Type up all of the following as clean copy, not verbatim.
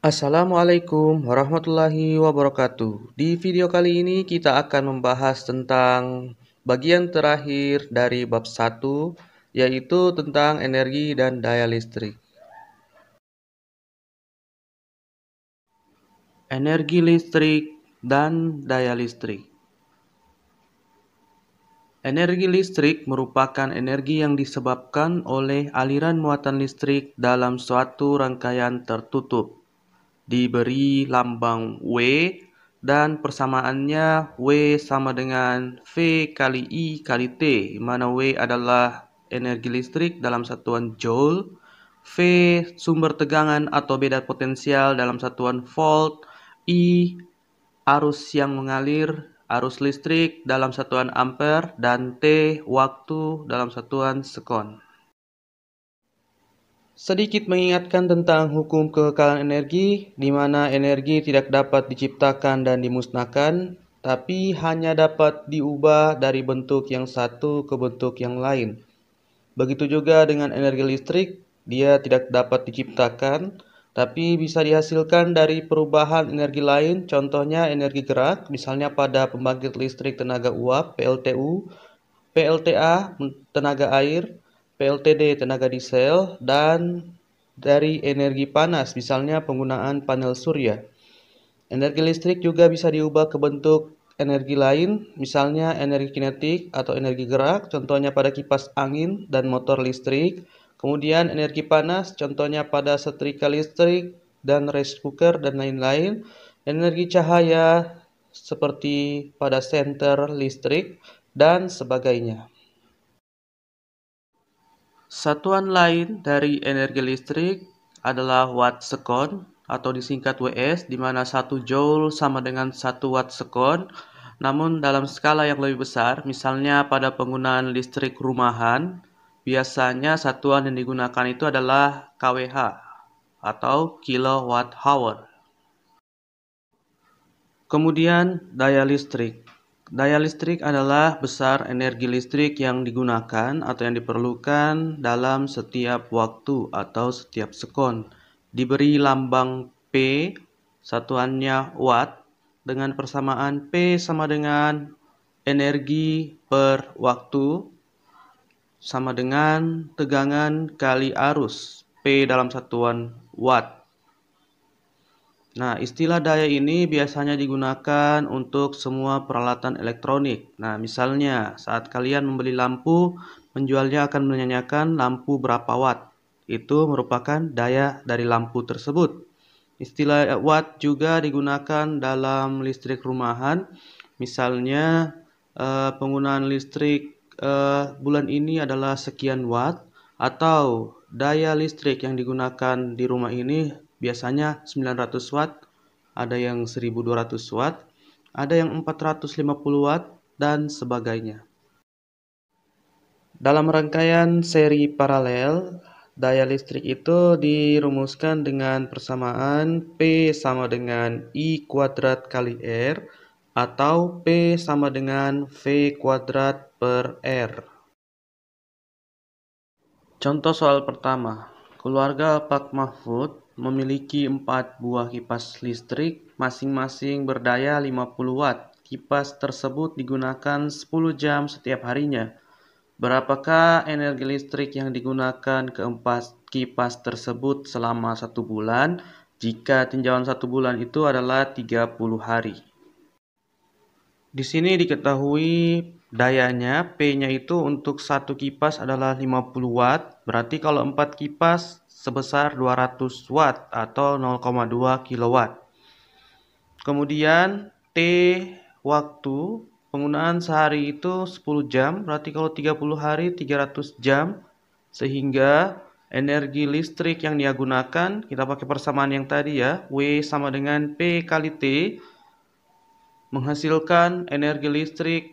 Assalamualaikum warahmatullahi wabarakatuh. Di video kali ini kita akan membahas tentang bagian terakhir dari bab 1, yaitu tentang energi dan daya listrik. Energi listrik dan daya listrik. Energi listrik merupakan energi yang disebabkan oleh aliran muatan listrik dalam suatu rangkaian tertutup. Diberi lambang W dan persamaannya W sama dengan V kali I kali T, di mana W adalah energi listrik dalam satuan joule, V sumber tegangan atau beda potensial dalam satuan volt, I arus yang mengalir, arus listrik dalam satuan ampere, dan T waktu dalam satuan sekon. Sedikit mengingatkan tentang hukum kekekalan energi, di mana energi tidak dapat diciptakan dan dimusnahkan, tapi hanya dapat diubah dari bentuk yang satu ke bentuk yang lain. Begitu juga dengan energi listrik, dia tidak dapat diciptakan, tapi bisa dihasilkan dari perubahan energi lain, contohnya energi gerak, misalnya pada pembangkit listrik tenaga uap (PLTU), PLTA tenaga air, PLTD tenaga diesel, dan dari energi panas, misalnya penggunaan panel surya. Energi listrik juga bisa diubah ke bentuk energi lain, misalnya energi kinetik atau energi gerak, contohnya pada kipas angin dan motor listrik. Kemudian energi panas, contohnya pada setrika listrik dan rice cooker dan lain-lain. Energi cahaya seperti pada senter listrik dan sebagainya. Satuan lain dari energi listrik adalah watt sekon atau disingkat WS, di mana 1 joule sama dengan 1 watt sekon. Namun dalam skala yang lebih besar, misalnya pada penggunaan listrik rumahan, biasanya satuan yang digunakan itu adalah kWh atau kilowatt hour. Kemudian daya listrik. Daya listrik adalah besar energi listrik yang digunakan atau yang diperlukan dalam setiap waktu atau setiap sekon. Diberi lambang P, satuannya watt, dengan persamaan P sama dengan energi per waktu sama dengan tegangan kali arus, P dalam satuan watt. Nah, istilah daya ini biasanya digunakan untuk semua peralatan elektronik. Nah, misalnya saat kalian membeli lampu, penjualnya akan menanyakan lampu berapa watt. Itu merupakan daya dari lampu tersebut. Istilah watt juga digunakan dalam listrik rumahan. Misalnya penggunaan listrik bulan ini adalah sekian watt, atau daya listrik yang digunakan di rumah ini biasanya 900 watt, ada yang 1200 watt, ada yang 450 watt, dan sebagainya. Dalam rangkaian seri paralel, daya listrik itu dirumuskan dengan persamaan P sama dengan I kuadrat kali R, atau P sama dengan V kuadrat per R. Contoh soal pertama, keluarga Pak Mahfud memiliki 4 buah kipas listrik, masing-masing berdaya 50 watt. Kipas tersebut digunakan 10 jam setiap harinya. Berapakah energi listrik yang digunakan keempat kipas tersebut selama 1 bulan, jika tinjauan 1 bulan itu adalah 30 hari? Di sini diketahui dayanya, P-nya itu untuk satu kipas adalah 50 watt, berarti kalau 4 kipas sebesar 200 watt atau 0,2 kilowatt. Kemudian T waktu, penggunaan sehari itu 10 jam, berarti kalau 30 hari 300 jam, sehingga energi listrik yang dia gunakan, kita pakai persamaan yang tadi ya, W sama dengan P kali T, menghasilkan energi listrik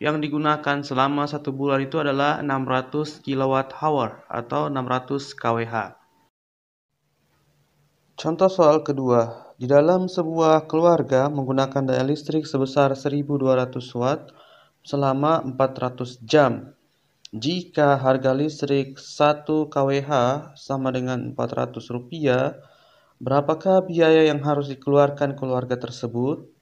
yang digunakan selama 1 bulan itu adalah 600 kWh atau 600 kWh. Contoh soal kedua, di dalam sebuah keluarga menggunakan daya listrik sebesar 1200 watt selama 400 jam. Jika harga listrik 1 kWh sama dengan 400 rupiah, Berapakah biaya yang harus dikeluarkan keluarga tersebut?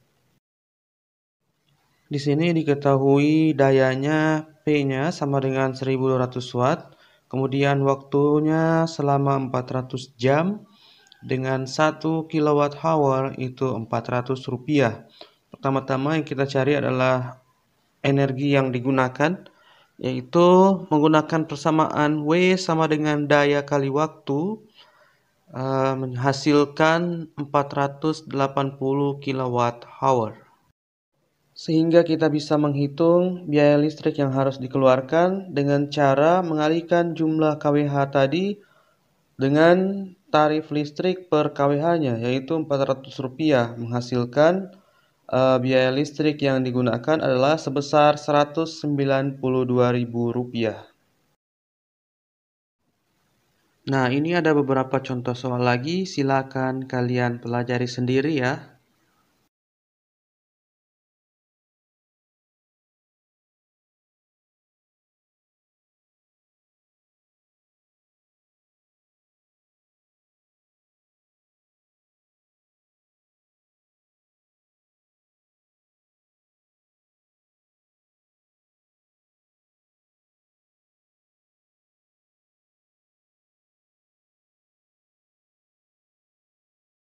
Di sini diketahui dayanya P-nya sama dengan 1200 watt, kemudian waktunya selama 400 jam, dengan 1 kWh itu Rp400. Pertama-tama yang kita cari adalah energi yang digunakan, yaitu menggunakan persamaan W sama dengan daya kali waktu, menghasilkan 480 kWh. Sehingga kita bisa menghitung biaya listrik yang harus dikeluarkan dengan cara mengalihkan jumlah kWh tadi dengan tarif listrik per kWh-nya, yaitu Rp400, menghasilkan biaya listrik yang digunakan adalah sebesar Rp192.000. Nah, ini ada beberapa contoh soal lagi, silakan kalian pelajari sendiri ya.